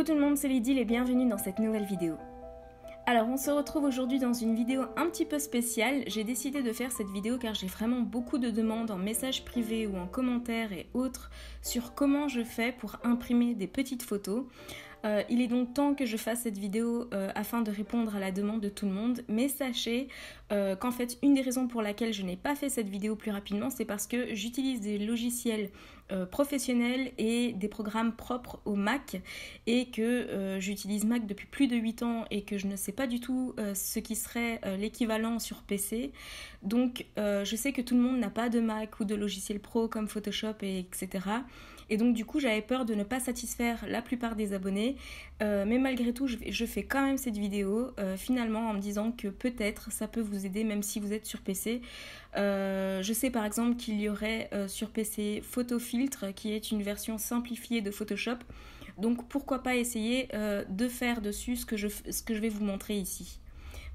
Coucou tout le monde, c'est Lydie et bienvenue dans cette nouvelle vidéo. Alors on se retrouve aujourd'hui dans une vidéo un petit peu spéciale. J'ai décidé de faire cette vidéo car j'ai vraiment beaucoup de demandes en messages privés ou en commentaires et autres sur comment je fais pour imprimer des petites photos. Il est donc temps que je fasse cette vidéo afin de répondre à la demande de tout le monde, mais sachez qu'en fait une des raisons pour laquelle je n'ai pas fait cette vidéo plus rapidement, c'est parce que j'utilise des logiciels professionnels et des programmes propres au Mac et que j'utilise Mac depuis plus de 8 ans et que je ne sais pas du tout ce qui serait l'équivalent sur PC. Donc je sais que tout le monde n'a pas de Mac ou de logiciel pro comme Photoshop etc. Et donc du coup j'avais peur de ne pas satisfaire la plupart des abonnés, mais malgré tout je fais quand même cette vidéo finalement en me disant que peut-être ça peut vous aider même si vous êtes sur PC. Je sais par exemple qu'il y aurait sur PC PhotoFiltre qui est une version simplifiée de Photoshop, donc pourquoi pas essayer de faire dessus ce que je vais vous montrer ici.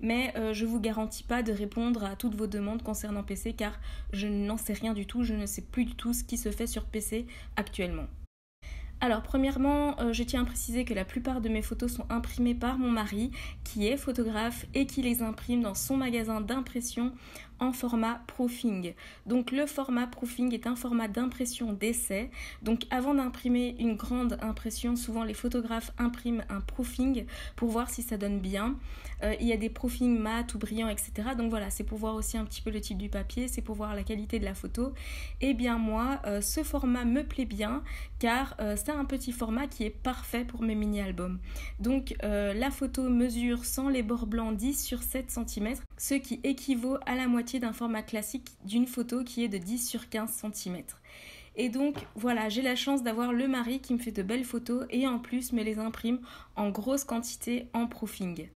Mais je ne vous garantis pas de répondre à toutes vos demandes concernant PC car je n'en sais rien du tout, je ne sais plus du tout ce qui se fait sur PC actuellement. Alors premièrement, je tiens à préciser que la plupart de mes photos sont imprimées par mon mari qui est photographe et qui les imprime dans son magasin d'impression en format proofing. Donc le format proofing est un format d'impression d'essai. Donc avant d'imprimer une grande impression, souvent les photographes impriment un proofing pour voir si ça donne bien. Il y a des proofings mat ou brillants, etc. Donc voilà, c'est pour voir aussi un petit peu le type du papier, c'est pour voir la qualité de la photo. Et bien moi, ce format me plaît bien car c'est un petit format qui est parfait pour mes mini-albums. Donc la photo mesure sans les bords blancs 10 sur 7 cm, ce qui équivaut à la moitié d'un format classique d'une photo qui est de 10 sur 15 cm. Et donc voilà, j'ai la chance d'avoir le mari qui me fait de belles photos et en plus me les imprime en grosse quantité en proofing.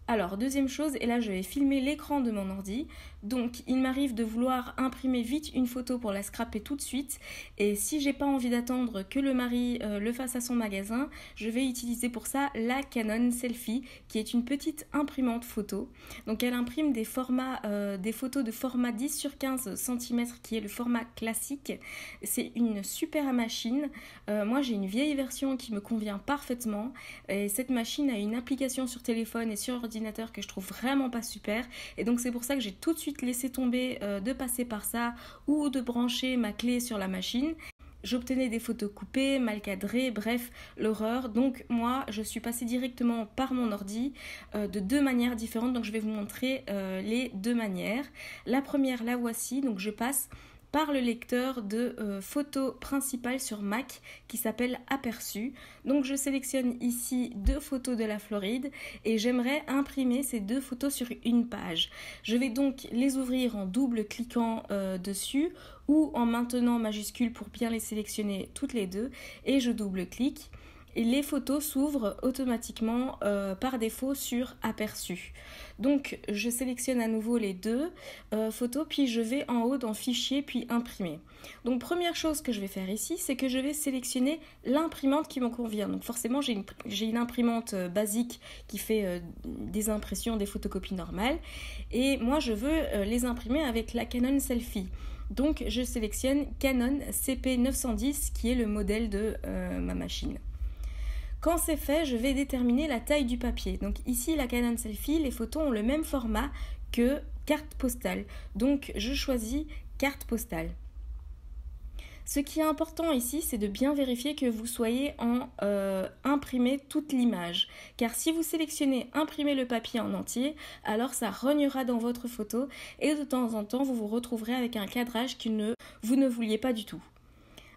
Alors deuxième chose, et là je vais filmer l'écran de mon ordi, donc il m'arrive de vouloir imprimer vite une photo pour la scraper tout de suite, et si j'ai pas envie d'attendre que le mari le fasse à son magasin, je vais utiliser pour ça la Canon Selfie, qui est une petite imprimante photo. Donc elle imprime des photos de format 10 sur 15 cm qui est le format classique. C'est une super machine, moi j'ai une vieille version qui me convient parfaitement, et cette machine a une application sur téléphone et sur ordinateur que je trouve vraiment pas super, et donc c'est pour ça que j'ai tout de suite laissé tomber de passer par ça ou de brancher ma clé sur la machine. J'obtenais des photos coupées, mal cadrées, bref, l'horreur. Donc moi, je suis passée directement par mon ordi de deux manières différentes. Donc je vais vous montrer les deux manières. La première, la voici. Donc je passe par le lecteur de photos principales sur Mac qui s'appelle Aperçu. Donc je sélectionne ici deux photos de la Floride et j'aimerais imprimer ces deux photos sur une page. Je vais donc les ouvrir en double cliquant dessus ou en maintenant majuscule pour bien les sélectionner toutes les deux, et je double-clique. Et les photos s'ouvrent automatiquement par défaut sur Aperçu. Donc je sélectionne à nouveau les deux photos, puis je vais en haut dans Fichier, puis Imprimer. Donc première chose que je vais faire ici, c'est que je vais sélectionner l'imprimante qui me convient. Donc forcément j'ai une imprimante basique qui fait des impressions, des photocopies normales. Et moi je veux les imprimer avec la Canon Selfie. Donc je sélectionne Canon CP910 qui est le modèle de ma machine. Quand c'est fait, je vais déterminer la taille du papier. Donc ici, la Canon Selfie, les photos ont le même format que carte postale. Donc je choisis carte postale. Ce qui est important ici, c'est de bien vérifier que vous soyez en imprimer toute l'image. Car si vous sélectionnez imprimer le papier en entier, alors ça rognera dans votre photo et de temps en temps, vous vous retrouverez avec un cadrage que vous ne vouliez pas du tout.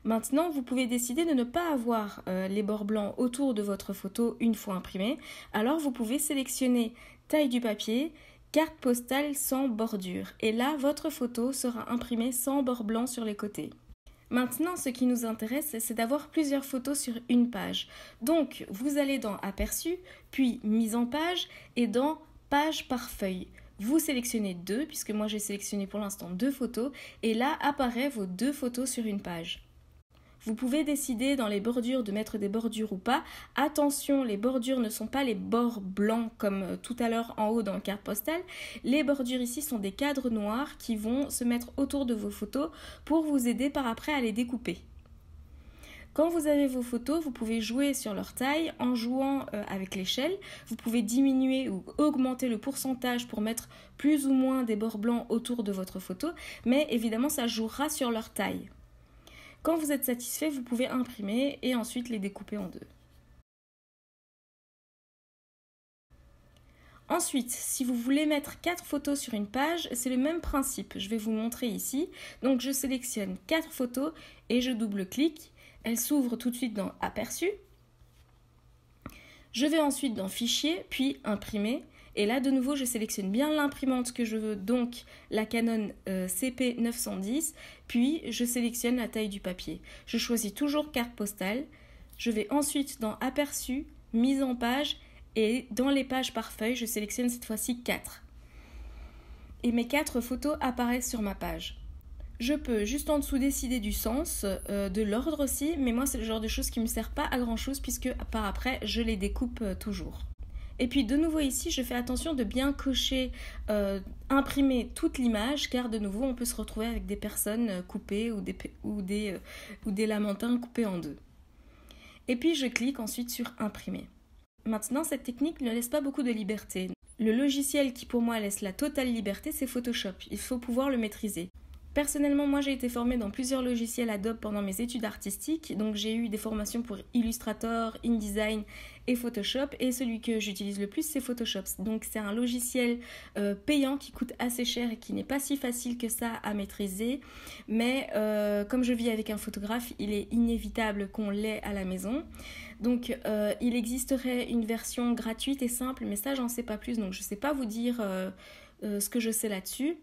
Maintenant, vous pouvez décider de ne pas avoir les bords blancs autour de votre photo une fois imprimée. Alors, vous pouvez sélectionner taille du papier, carte postale sans bordure. Et là, votre photo sera imprimée sans bord blanc sur les côtés. Maintenant, ce qui nous intéresse, c'est d'avoir plusieurs photos sur une page. Donc, vous allez dans Aperçu, puis Mise en page et dans Page par feuille. Vous sélectionnez deux, puisque moi j'ai sélectionné pour l'instant deux photos, et là apparaissent vos deux photos sur une page. Vous pouvez décider dans les bordures de mettre des bordures ou pas. Attention, les bordures ne sont pas les bords blancs comme tout à l'heure en haut dans le carte postale. Les bordures ici sont des cadres noirs qui vont se mettre autour de vos photos pour vous aider par après à les découper. Quand vous avez vos photos, vous pouvez jouer sur leur taille en jouant avec l'échelle. Vous pouvez diminuer ou augmenter le pourcentage pour mettre plus ou moins des bords blancs autour de votre photo, mais évidemment ça jouera sur leur taille. Quand vous êtes satisfait, vous pouvez imprimer et ensuite les découper en deux. Ensuite, si vous voulez mettre 4 photos sur une page, c'est le même principe. Je vais vous montrer ici. Donc je sélectionne 4 photos et je double-clique. Elle s'ouvre tout de suite dans Aperçu. Je vais ensuite dans Fichier, puis Imprimer. Et là, de nouveau, je sélectionne bien l'imprimante que je veux, donc la Canon CP910. Puis, je sélectionne la taille du papier. Je choisis toujours carte postale. Je vais ensuite dans Aperçu, Mise en page. Et dans les pages par feuille, je sélectionne cette fois-ci 4. Et mes 4 photos apparaissent sur ma page. Je peux juste en dessous décider du sens, de l'ordre aussi, mais moi c'est le genre de choses qui ne me sert pas à grand chose puisque par après je les découpe toujours. Et puis de nouveau ici, je fais attention de bien cocher, imprimer toute l'image car de nouveau on peut se retrouver avec des personnes coupées ou des lamantins coupés en deux. Et puis je clique ensuite sur Imprimer. Maintenant, cette technique ne laisse pas beaucoup de liberté. Le logiciel qui pour moi laisse la totale liberté, c'est Photoshop. Il faut pouvoir le maîtriser. Personnellement, moi j'ai été formée dans plusieurs logiciels Adobe pendant mes études artistiques, donc j'ai eu des formations pour Illustrator, InDesign et Photoshop, et celui que j'utilise le plus c'est Photoshop. Donc c'est un logiciel payant qui coûte assez cher et qui n'est pas si facile que ça à maîtriser, mais comme je vis avec un photographe, il est inévitable qu'on l'ait à la maison. Donc il existerait une version gratuite et simple, mais ça j'en sais pas plus, donc je sais pas vous dire ce que je sais là-dessus.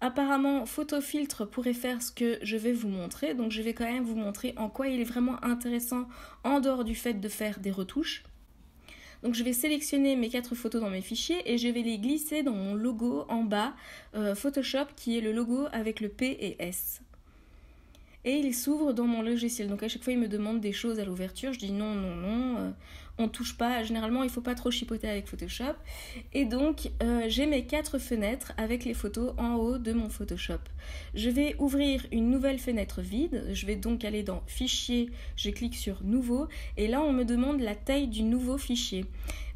Apparemment, Photofiltre pourrait faire ce que je vais vous montrer, donc je vais quand même vous montrer en quoi il est vraiment intéressant en dehors du fait de faire des retouches. Donc je vais sélectionner mes 4 photos dans mes fichiers et je vais les glisser dans mon logo en bas, Photoshop, qui est le logo avec le P et S. Et il s'ouvre dans mon logiciel. Donc à chaque fois, il me demande des choses à l'ouverture. Je dis non, non, non, on touche pas. Généralement, il ne faut pas trop chipoter avec Photoshop. Et donc, j'ai mes 4 fenêtres avec les photos en haut de mon Photoshop. Je vais ouvrir une nouvelle fenêtre vide. Je vais donc aller dans Fichier, je clique sur Nouveau. Et là, on me demande la taille du nouveau fichier.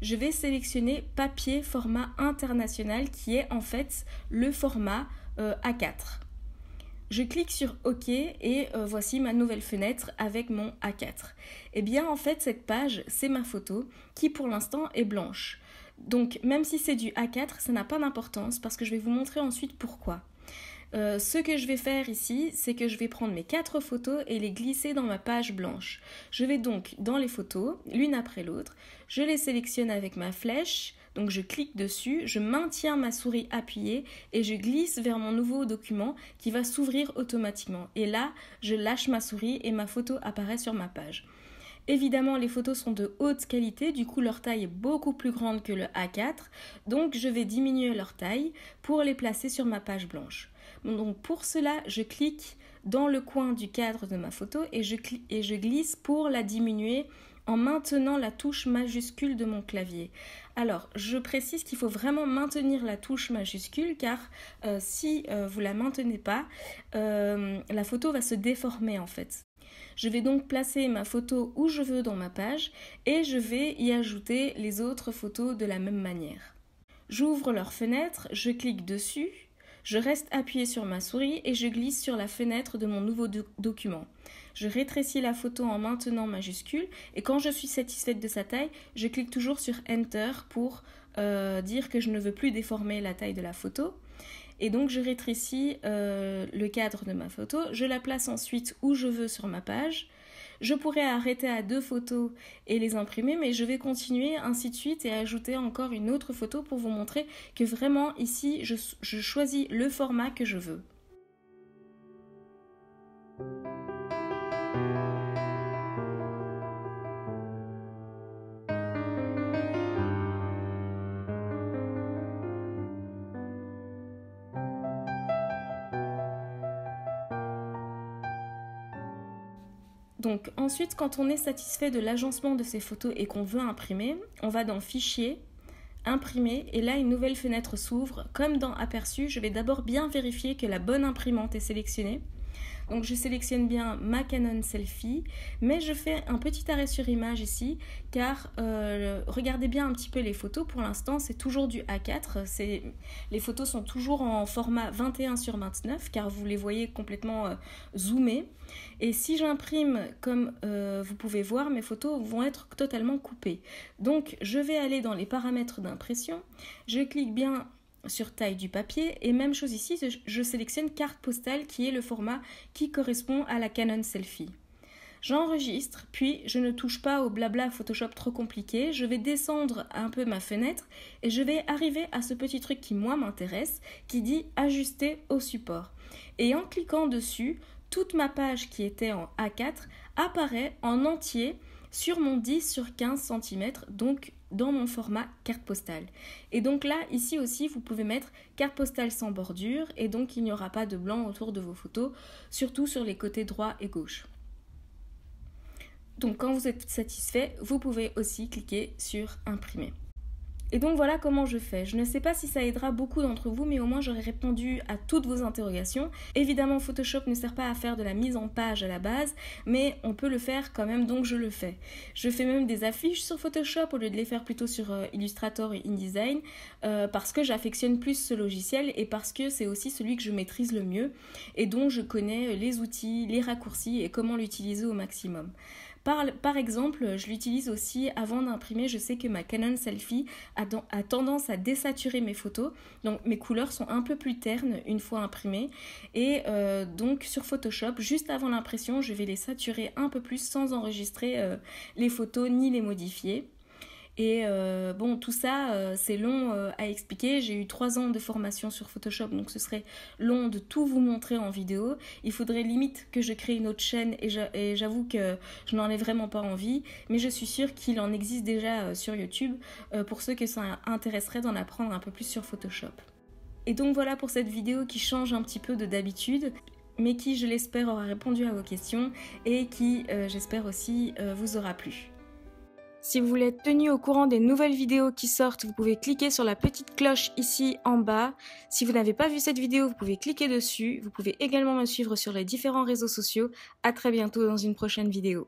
Je vais sélectionner Papier format international, qui est en fait le format A4. Je clique sur OK et voici ma nouvelle fenêtre avec mon A4. Et bien en fait cette page c'est ma photo qui pour l'instant est blanche. Donc même si c'est du A4 ça n'a pas d'importance parce que je vais vous montrer ensuite pourquoi. Ce que je vais faire ici, c'est que je vais prendre mes 4 photos et les glisser dans ma page blanche. Je vais donc dans les photos, l'une après l'autre, je les sélectionne avec ma flèche, donc je clique dessus, je maintiens ma souris appuyée et je glisse vers mon nouveau document qui va s'ouvrir automatiquement. Et là, je lâche ma souris et ma photo apparaît sur ma page. Évidemment, les photos sont de haute qualité, du coup leur taille est beaucoup plus grande que le A4, donc je vais diminuer leur taille pour les placer sur ma page blanche. Donc pour cela, je clique dans le coin du cadre de ma photo et je glisse pour la diminuer en maintenant la touche majuscule de mon clavier. Alors, je précise qu'il faut vraiment maintenir la touche majuscule car si vous ne la maintenez pas, la photo va se déformer en fait. Je vais donc placer ma photo où je veux dans ma page et je vais y ajouter les autres photos de la même manière. J'ouvre leur fenêtre, je clique dessus, je reste appuyée sur ma souris et je glisse sur la fenêtre de mon nouveau document. Je rétrécis la photo en maintenant majuscule et quand je suis satisfaite de sa taille, je clique toujours sur Enter pour dire que je ne veux plus déformer la taille de la photo. Et donc je rétrécis le cadre de ma photo, je la place ensuite où je veux sur ma page. Je pourrais arrêter à 2 photos et les imprimer, mais je vais continuer ainsi de suite et ajouter encore une autre photo pour vous montrer que vraiment ici je choisis le format que je veux. Donc ensuite, quand on est satisfait de l'agencement de ces photos et qu'on veut imprimer, on va dans Fichier, Imprimer, et là une nouvelle fenêtre s'ouvre. Comme dans Aperçu, je vais d'abord bien vérifier que la bonne imprimante est sélectionnée. Donc je sélectionne bien ma Canon Selfie, mais je fais un petit arrêt sur image ici, car regardez bien un petit peu les photos. Pour l'instant, c'est toujours du A4. Les photos sont toujours en format 21/29, car vous les voyez complètement zoomées. Et si j'imprime, comme vous pouvez voir, mes photos vont être totalement coupées. Donc je vais aller dans les paramètres d'impression, je clique bien sur taille du papier et même chose ici, je sélectionne carte postale qui est le format qui correspond à la Canon Selfie. J'enregistre, puis je ne touche pas au blabla Photoshop trop compliqué, je vais descendre un peu ma fenêtre et je vais arriver à ce petit truc qui moi m'intéresse, qui dit ajuster au support. Et en cliquant dessus, toute ma page qui était en A4 apparaît en entier sur mon 10/15 cm, donc dans mon format carte postale. Et donc là, ici aussi, vous pouvez mettre carte postale sans bordure et donc il n'y aura pas de blanc autour de vos photos, surtout sur les côtés droit et gauche. Donc quand vous êtes satisfait, vous pouvez aussi cliquer sur imprimer. Et donc voilà comment je fais. Je ne sais pas si ça aidera beaucoup d'entre vous, mais au moins j'aurai répondu à toutes vos interrogations. Évidemment, Photoshop ne sert pas à faire de la mise en page à la base, mais on peut le faire quand même, donc je le fais. Je fais même des affiches sur Photoshop au lieu de les faire plutôt sur Illustrator et InDesign, parce que j'affectionne plus ce logiciel et parce que c'est aussi celui que je maîtrise le mieux et dont je connais les outils, les raccourcis et comment l'utiliser au maximum. Par exemple, je l'utilise aussi avant d'imprimer. Je sais que ma Canon Selfie a tendance à désaturer mes photos. Donc mes couleurs sont un peu plus ternes une fois imprimées. Et donc sur Photoshop, juste avant l'impression, je vais les saturer un peu plus sans enregistrer les photos ni les modifier. Et bon, tout ça, c'est long à expliquer. J'ai eu 3 ans de formation sur Photoshop, donc ce serait long de tout vous montrer en vidéo. Il faudrait limite que je crée une autre chaîne et j'avoue que je n'en ai vraiment pas envie. Mais je suis sûre qu'il en existe déjà sur YouTube pour ceux que ça intéresserait d'en apprendre un peu plus sur Photoshop. Et donc voilà pour cette vidéo qui change un petit peu de d'habitude, mais qui, je l'espère, aura répondu à vos questions et qui, j'espère aussi, vous aura plu. Si vous voulez être tenu au courant des nouvelles vidéos qui sortent, vous pouvez cliquer sur la petite cloche ici en bas. Si vous n'avez pas vu cette vidéo, vous pouvez cliquer dessus. Vous pouvez également me suivre sur les différents réseaux sociaux. À très bientôt dans une prochaine vidéo.